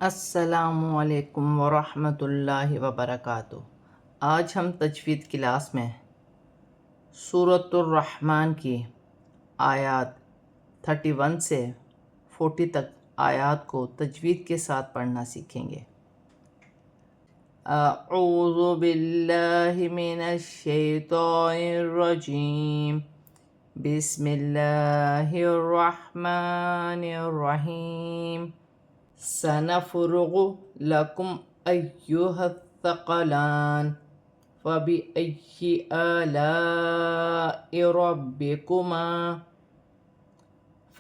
السلام علیکم ورحمۃ اللہ وبرکاتہ۔ آج ہم تجوید کلاس میں سورۃ الرحمن کی آیات 31 سے 40 تک آیات کو تجوید کے ساتھ پڑھنا سیکھیں گے۔ اعوذ باللہ من الشیطان الرجیم، بسم اللہ الرحمن الرحیم۔ سنفرغ لکم ایھا الثقلان فبأی آلاء ربکما۔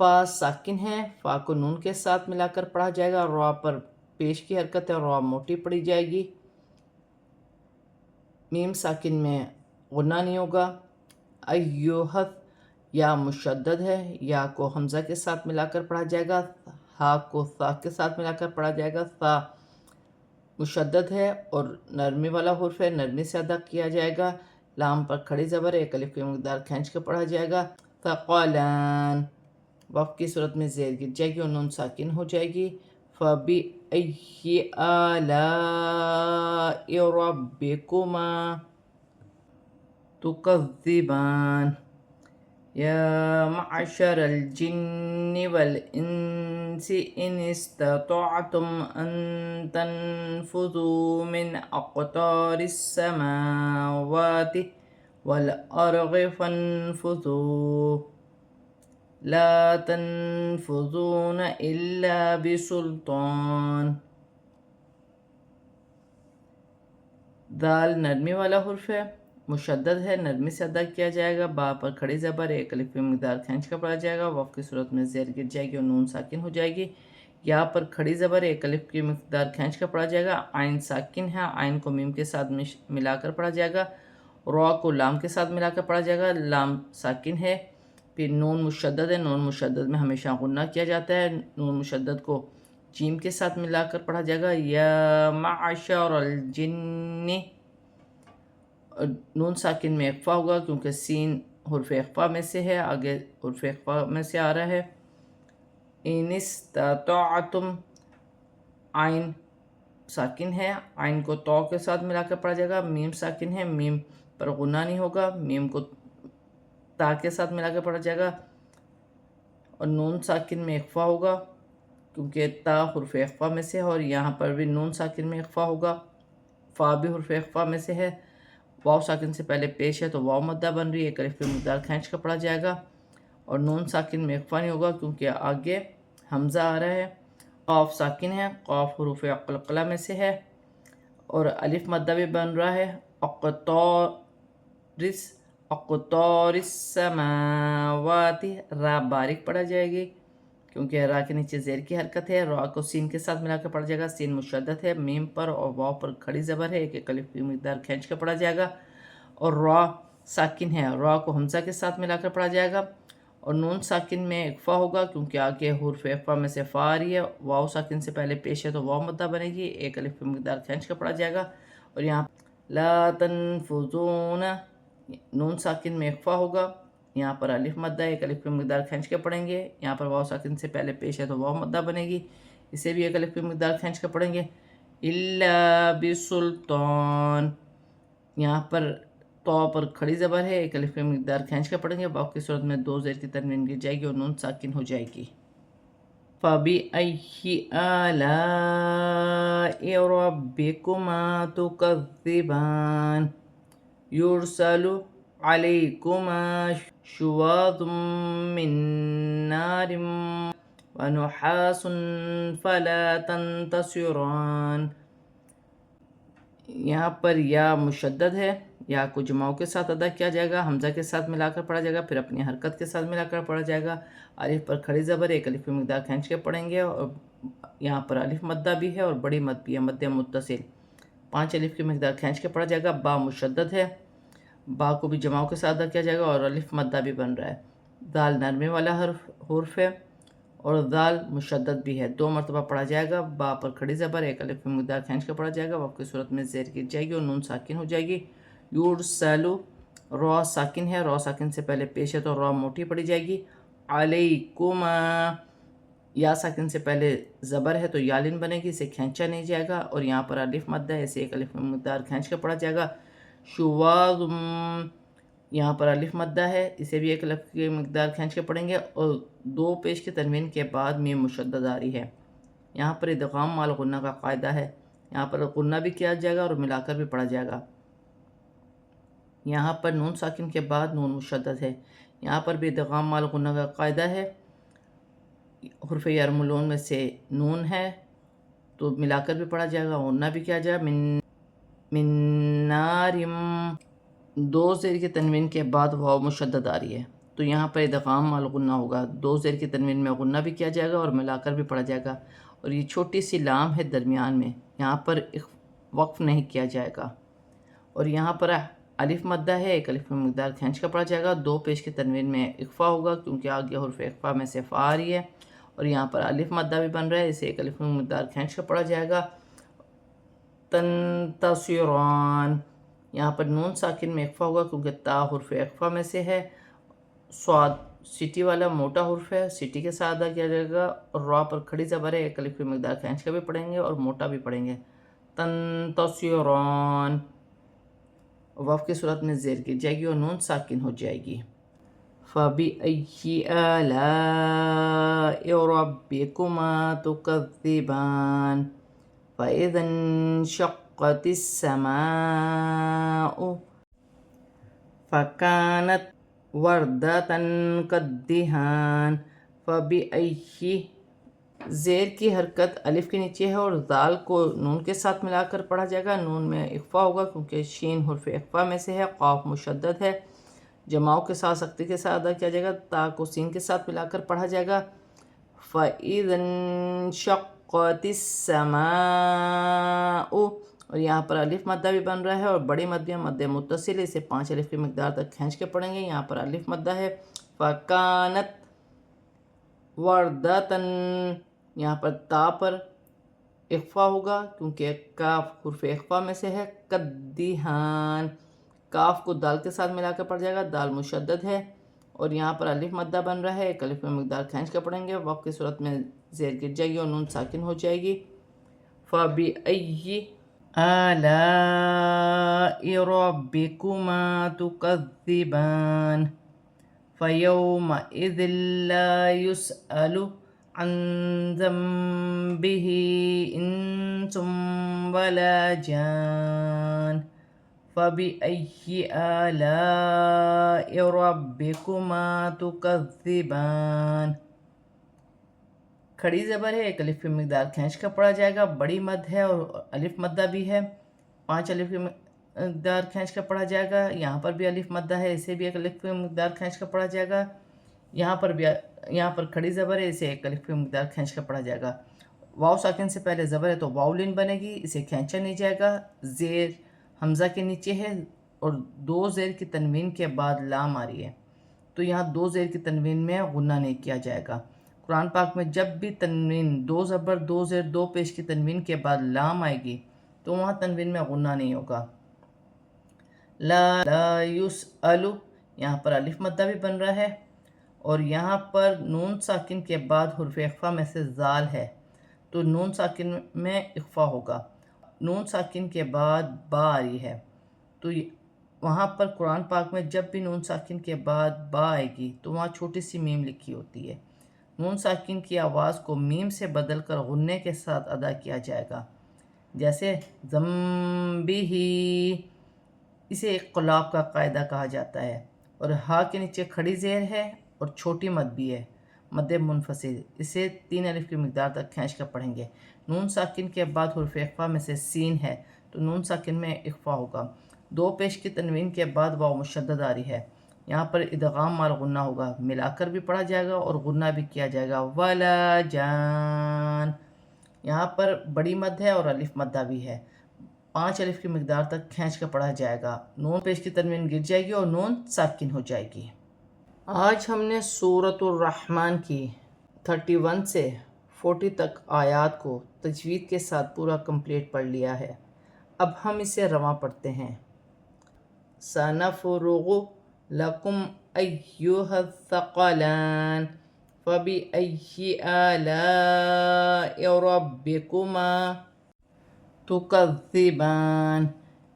فا ساکن ہے، فا کو نون کے ساتھ ملا کر پڑھا جائے گا، را پر پیش کی حرکت ہے، را موٹی پڑھی جائے گی، میم ساکن میں غنہ نہیں ہوگا۔ ایھا یا مشدد ہے، یا کو حمزہ کے ساتھ ملا کر پڑھا جائے گا، ہا کو ثا کے ساتھ ملا کر پڑھا جائے گا، ثا مشدد ہے اور نرمی والا حرف ہے، نرمی سے ادا کیا جائے گا۔ لام پر کھڑی زبر ہے، ایک الف کی مقدار کھینچ کے پڑھا جائے گا۔ ثقلان، وقف کی صورت میں زیر گر جائے گی اور نون ساکن ہو جائے گی۔ فبأی آلاء ربکما تکذبان۔ یا معشر الجن والانس ان استطعتم ان تنفذوا من اقطار السماوات والارض فانفذوا لا تنفذون الا بسلطان۔ دال نرمی والا حرف ہے، مشدد ہے، نرمی سے ادا کیا جائے گا۔ با پر کھڑی زبر ہے، ایک الف کی مقدار کھینچ کر پڑھا جائے گا، وقف کی صورت میں زیر گر جائے گی اور نون ساکن ہو جائے گی۔ یا پر کھڑی زبر ہے، ایک الف کی مقدار کھینچ کر پڑھا جائے گا۔ عین ساکن ہے، عین کو میم کے ساتھ ملا کر پڑھا جائے گا، را کو لام کے ساتھ ملا کر پڑھا جائے گا، لام ساکن ہے۔ پھر نون مشدد ہے، نون مشدد میں ہمیشہ غنہ کیا جاتا ہے، نون مشدد کو جیم کے ساتھ ملا کر پڑھا جائے گا۔ یا معشر الجن، نون ساکن میں اخفا ہوگا کیونکہ سین حرف اخفا میں سے ہے، آگے حرف اخفا میں سے آ رہا ہے۔ ان استطعتم، عین ساکن ہے، عین کو تو کے ساتھ ملا کر پڑھا جائے گا، میم ساکن ہے، میم پر غنہ نہیں ہوگا، میم کو تا کے ساتھ ملا کر پڑھا جائے گا، اور نون ساکن میں اخفا ہوگا کیونکہ تا حرف اخفا میں سے ہے، اور یہاں پر بھی نون ساکن میں اخفا ہوگا، فا بھی حرف اخفا میں سے ہے، واو ساکن سے پہلے پیش ہے تو واو مدہ بن رہی ہے، ایک الف کی مقدار کھینچ کر پڑھا جائے گا، اور نون ساکن میں اخفا نہیں ہوگا کیونکہ آگے حمزہ آ رہا ہے۔ قاف ساکن ہے، قاف حروف قلقلہ میں سے ہے، اور الف مدہ بھی بن رہا ہے۔ اقطار السماوات، را باریک پڑھا جائے گی کیونکہ را کے نیچے زیر کی حرکت ہے، را کو سین کے ساتھ ملا کر پڑھا جائے گا، سین مشدد ہے، میم پر اور واو پر کھڑی زبر ہے، ایک الف کی مقدار کھینچ کر پڑھا جائے گا، اور را ساکن ہے، را کو حمزہ کے ساتھ ملا کر پڑھا جائے گا، اور نون ساکن میں اخفا ہوگا کیونکہ آگے حرف اخفا میں سے فا آ رہی ہے، واو ساکن سے پہلے پیش ہے تو واو مدہ بنے گی، ایک الف کی مقدار کھینچ کر پڑھا جائے گا، اور یہاں لا تنفذون، نون ساکن میں اخفا ہوگا، یہاں پر الف مدہ ہے، ایک الف کی مقدار کھینچ کے پڑھیں گے، یہاں پر واو ساکن سے پہلے پیش ہے تو واو مدہ بنے گی، اسے بھی ایک الف کی مقدار کھینچ کے پڑھیں گے۔ الا بسلطان، یہاں پر تو پر کھڑی زبر ہے، ایک الف کی مقدار کھینچ کے پڑھیں گے، واو کی صورت میں دو زیر کی تنوین گر جائے گی اور نون ساکن ہو جائے گی۔ فَبِأَيِّ آلَاءِ رَبِّكُمَا تُكَذِّبَانِ يُرْسَلُ عَلَيْكُمَا شُوَاظٌ مِّن نَّارٍ وَنُحَاسٌ فَلَا تَنتَصِرَانِ۔ یہاں پر یا مشدد ہے، یا کو جماؤں کے ساتھ ادا کیا جائے گا، حمزہ کے ساتھ ملا کر پڑھا جائے گا، پھر اپنی حرکت کے ساتھ ملا کر پڑھا جائے گا، الف پر کھڑی زبر، ایک الف کی مقدار کھینچ کے پڑھیں گے، اور یہاں پر الف مدہ بھی ہے اور بڑی مد بھی ہے، مد متصل، 5 الف کی مقدار کھینچ کے پڑھا جائے گا۔ با مشدد ہے، با کو بھی جماؤں کے ساتھ ادا کیا جائے گا اور الف مدہ بھی بن رہا ہے۔ دال نرمی والا حرف ہے اور دال مشدد بھی ہے، 2 مرتبہ پڑھا جائے گا، با پر کھڑی زبر، ایک الف کی مقدار کھینچ کے پڑھا جائے گا، وقف کی صورت میں زیر گر جائے گی اور نون ساکن ہو جائے گی۔ یورسلو، را ساکن ہے، را ساکن سے پہلے پیش ہے تو را موٹی پڑھی جائے گی۔ علیکما، یا ساکن سے پہلے زبر ہے تو یالن بنے گی، اسے کھینچا نہیں جائے گا، اور یہاں پر الف مد ہے، اسے ایک الف مقدار کھینچ کے پڑھا جائے گا۔ شواظم، یہاں پر الف مدہ ہے، اسے بھی ایک الف کی مقدار کھینچ کے پڑھیں گے، اور دو پیش کے تنوین کے بعد میم مشدد آ رہی ہے۔ یہاں پر ادغام مال غنہ کا قاعدہ ہے، یہاں پر غنہ بھی کیا جائے گا اور ملا کر بھی پڑھا جائے گا۔ یہاں پر نون ساکن کے بعد نون مشدد ہے، یہاں پر بھی ادغام مال غنہ کا قاعدہ ہے۔ حرف یرملون میں سے نون ہے تو ملا کر بھی پڑھا جائے گا، غنہ بھی کیا جائے گا۔ من نارم، دو زیر کی تنوین کے بعد واو مشدد آ رہی ہے تو یہاں پر ادغام مال غنہ ہوگا، دو زیر کی تنوین میں غنہ بھی کیا جائے گا اور ملا کر بھی پڑھا جائے گا، اور یہ چھوٹی سی لام ہے درمیان میں، یہاں پر وقف نہیں کیا جائے گا، اور یہاں پر الف مدہ ہے، ایک الف میں مقدار کھینچ کر پڑھا جائے گا، دو پیش کی تنوین میں اخفا ہوگا کیونکہ آگے حرف اخفا میں سے فا آ رہی ہے، اور یہاں پر الف مدہ بھی بن رہا ہے، اسے ایک الف میں مقدار کھینچ کر پڑھا جائے گا۔ تنتصران، یہاں پر نون ساکن میں اخفا ہوگا کیونکہ تا حرف اخفا میں سے ہے، صاد سٹی والا موٹا حرف ہے، سٹی کے ساتھ ادا کیا جائے گا، اور را پر کھڑی زبر ہے، ایک الف کی مقدار کھینچ کر بھی پڑھیں گے اور موٹا بھی پڑھیں گے۔ تنتصران، وف کی صورت میں زیر گر جائے گی اور نون ساکن ہو جائے گی۔ فَبِأَيِّ آلَاءِ رَبِّكُمَا تُكَذِّبَانِ فَإِذَا انشَقَّتِ السَّمَاءُ فَكَانَتْ وَرْدَةً كَالدِّهَانِ۔ فَبِأَيِّ، زیر کی حرکت الف کے نیچے ہے اور ذال کو نون کے ساتھ ملا کر پڑھا جائے گا، نون میں اخفا ہوگا کیونکہ شین حرف اخفا میں سے ہے، قاف مشدد ہے، جماؤ کے ساتھ سختی کے ساتھ ادا کیا جائے گا، تا کو سین کے ساتھ ملا کر پڑھا جائے گا۔ فَإِذَا انشَقَّتِ السَّمَاءُ، اور یہاں پر الف مدہ بھی بن رہا ہے اور بڑی مد بھی مد متصل ہے، اسے 5 الف کی مقدار تک کھینچ کے پڑھیں گے، یہاں پر الف مدہ ہے۔ فَكَانَتْ وَرْدَةً، یہاں پر تا پر اخفا ہوگا کیونکہ کاف حرف اخفا میں سے ہے، کدیہان، کاف کو دال کے ساتھ ملا کر پڑھ جائے گا، دال مشدد ہے، اور یہاں پر الف مدہ بن رہا ہے، ایک الف میں مقدار کھینچ کر پڑھیں گے، وقت کی صورت میں زیر گر جائے گی اور نون ساکن ہو جائے گی۔ فَبِأَيِّ آلَاءِ رَبِّكُمَا تُكَذِّبَانِ فَيَوْمَئِذٍ لَا يُسْأَلُ عَنْ ذَنبِهِ إِنسٌ وَلَا جَانٌ۔ فَبِأَيِّ آلَاءِ رَبِّكُمَا تُكَذِّبَانِ، کھڑی زبر ہے، ایک الف کی مقدار کھینچ کر پڑھا جائے گا، بڑی مد ہے اور الف مدہ بھی ہے، 5 الف کی مقدار کھینچ کر پڑھا جائے گا، یہاں پر بھی الف مدہ ہے، اسے بھی ایک الف کی مقدار کھینچ کر پڑھا جائے گا، یہاں پر کھڑی زبر ہے، اسے ایک الف کی مقدار کھینچ کر پڑھا جائے گا۔ واو ساکن سے پہلے زبر ہے تو واو لین بنے گی، اسے کھینچا نہیں جائے گا، زیر حمزہ کے نیچے ہے اور دو زیر کی تنوین کے بعد لام آ رہی ہے تو یہاں دو زیر کی تنوین میں غنہ نہیں کیا جائے گا۔ قرآن پاک میں جب بھی تنوین دو زبر دو زیر دو پیش کی تنوین کے بعد لام آئے گی تو وہاں تنوین میں غنہ نہیں ہوگا۔ لا یسأل، یہاں پر الف مدہ بھی بن رہا ہے اور یہاں پر نون ساکن کے بعد حرف اخفا میں سے زال ہے تو نون ساکن میں اخفا ہوگا، نون ساکن کے بعد با آ رہی ہے تو وہاں پر قرآن پاک میں جب بھی نون ساکن کے بعد با آئے گی تو وہاں چھوٹی سی میم لکھی ہوتی ہے، نون ساکن کی آواز کو میم سے بدل کر غنے کے ساتھ ادا کیا جائے گا، جیسے ذنبہ، اسے ایک قلاب کا قاعدہ کہا جاتا ہے، اور ہا کے نیچے کھڑی زیر ہے اور چھوٹی مد بھی ہے، مد منفصل، اسے 3 الف کی مقدار تک کھینچ کر پڑھیں گے، نون ساکن کے بعد حرف اخفا میں سے سین ہے تو نون ساکن میں اخفا ہوگا، دو پیش کی تنوین کے بعد واو مشدد آ رہی ہے، یہاں پر ادغام مال غنہ ہوگا، ملا کر بھی پڑھا جائے گا اور غنہ بھی کیا جائے گا۔ ولا جان، یہاں پر بڑی مد ہے اور الف مدہ بھی ہے، 5 الف کی مقدار تک کھینچ کر پڑھا جائے گا، نون پیش کی تنوین گر جائے گی اور نون ساکن ہو جائے گی۔ آج ہم نے سورۃ الرحمن کی 31 سے 40 تک آیات کو تجوید کے ساتھ پورا کمپلیٹ پڑھ لیا ہے، اب ہم اسے رواں پڑھتے ہیں۔ سَنَفْرُغُ لَكُمْ أَيُّهَ الثَّقَلَانِ فبأي آلاء ربكما تكذبان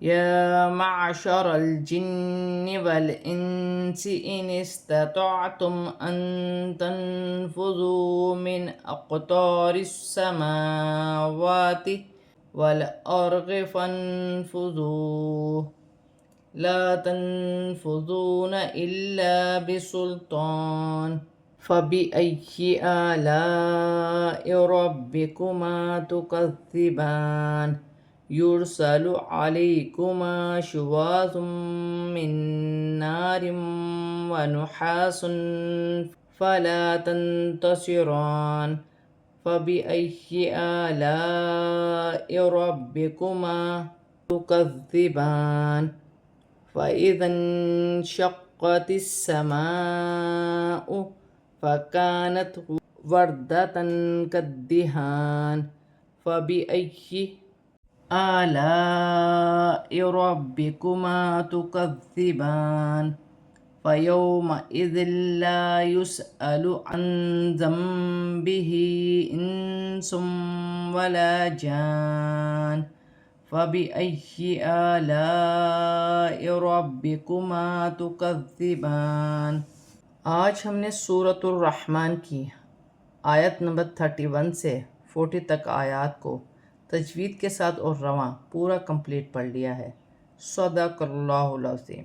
يا معشر الجن والإنس إن استطعتم أن تنفذوا من أقطار السماوات والأرض فانفذوا لا تنفذون إلا بسلطان فبأي آلاء ربكما تكذبان يرسل عليكما شواظ من نار ونحاس فلا تنتصران فبأي آلاء ربكما تكذبان فإذا انشقت السماء فكانت وردة كالدهان فبأي آلاء ربكما تكذبان فيومئذ لا يسأل عن ذنبه إنس ولا جان فبأي آلاء ربكما تكذبان۔ آج ہم نے سورۃ الرحمن کی آیت نمبر 31 سے 40 تک آیات کو تجوید کے ساتھ اور رواں پورا کمپلیٹ پڑھ لیا ہے۔ صدق اللہ العظیم۔